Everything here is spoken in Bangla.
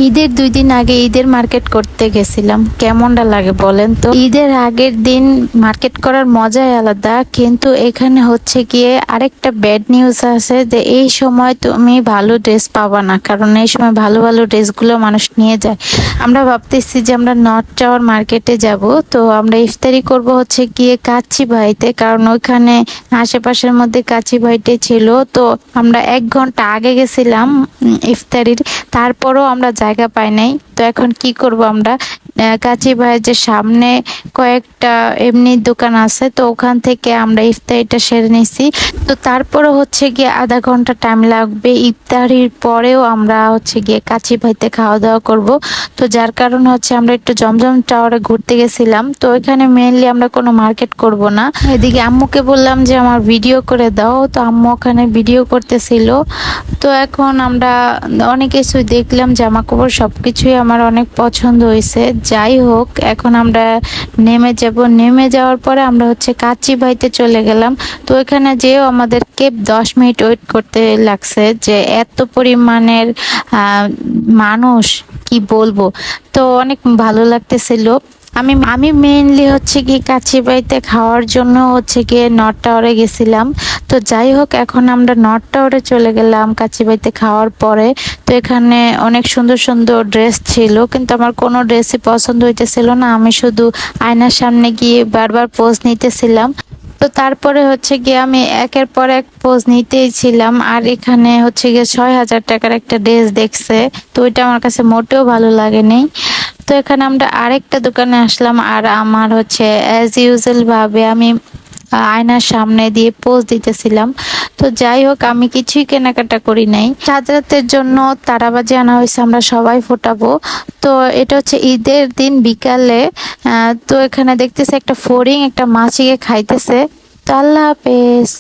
ঈদের 2 দিন আগে ঈদের মার্কেট করতে গেছিলাম। কেমনটা লাগে বলেন তো? ঈদের আগের দিন মার্কেট করার মজাই আলাদা, কিন্তু এখানে হচ্ছে গিয়ে আরেকটা ব্যাড নিউজ আছে যে এই সময় তুমি ভালো ড্রেস পাবা না, কারণ এই সময় ভালো ভালো ড্রেসগুলো মানুষ নিয়ে যায়। আমরা ভাবতেছি যে আমরা নর্থ টাওয়ার মার্কেটে যাব, তো আমরা ইফতারি করব হচ্ছে গিয়ে কাচ্চি ভাইতে, কারণ ওইখানে আশেপাশের মধ্যে কাচ্চি ভাইতে ছিল। তো আমরা 1 ঘন্টা আগে গেছিলাম ইফতারির, তারপরও আমরা জায়গা পাই নাই। তো এখন কি করব আমরা? কাচ্চি ভাইয়ের যে সামনে কয়েকটা এমনি দোকান আছে, তো ওখান থেকে আমরা ইফতারিটা সেরে নিছি। তো তারপরে হচ্ছে গিয়ে আধা ঘন্টা টাইম লাগবে। ইফতারির পরেও আমরা হচ্ছে গিয়ে কাচ্চি ভাইতে খাওয়া দাওয়া করব। তো যার কারণে হচ্ছে আমরা একটু জমজম টাওয়ারে ঘুরতে গেছিলাম। তো ওইখানে মেইনলি আমরা কোনো মার্কেট করব না। এদিকে আম্মুকে বললাম যে আমার ভিডিও করে দাও, তো আম্মু ওখানে ভিডিও করতেছিল। তো এখন আমরা অনেক কিছু দেখলাম, জামা কাপড় সবকিছুই আমার অনেক পছন্দ হয়েছে। যাই হোক, এখন আমরা নেমে যাব। নেমে যাওয়ার পরে আমরা হচ্ছে কাচ্চি ভাইতে চলে গেলাম। তো ওইখানে যেও আমাদেরকে 10 মিনিট ওয়েট করতে লাগছে, যে এত পরিমাণের মানুষ, কি বলবো। তো অনেক ভালো লাগতেছিল। আমি মেইনলি হচ্ছে কি কাচ্চি বাড়িতে খাওয়ার জন্য হচ্ছে গিয়ে নর্থ টাওয়ারে গেছিলাম। তো যাই হোক, এখন আমরা নর্থ টাওয়ারে চলে গেলাম কাচ্চি বাড়িতে খাওয়ার পরে। তো এখানে অনেক সুন্দর সুন্দর ড্রেস ছিল, কিন্তু আমার কোনো ড্রেসই পছন্দ হইতেছিল না। আমি শুধু আয়নার সামনে গিয়ে বারবার পোজ নিতেছিলাম। তো তারপরে হচ্ছে গিয়ে আমি একের পর এক পোজ নিতেই ছিলাম। আর এখানে হচ্ছে গিয়ে 6,000 টাকার একটা ড্রেস দেখছে, তো ওইটা আমার কাছে মোটেও ভালো লাগেনি। তো এখানে আমরা আরেকটা দোকানে আসলাম, আর আমার হচ্ছে অ্যাজ ইউজুয়াল ভাবে আমি আয়নার সামনে দিয়ে পোজ দিতেছিলাম। তো যাই হোক, আমি কিছুই কেনাকাটা করি নাই। সাজরাতের জন্য তারাবাজি আনা হয়েছে, আমরা সবাই ফোটাবো। তো এটা হচ্ছে ঈদের দিন বিকালে। তো এখানে দেখতেছে একটা ফড়িং একটা মাছিকে খাইতেছে। তো আল্লাহ হাফেজ।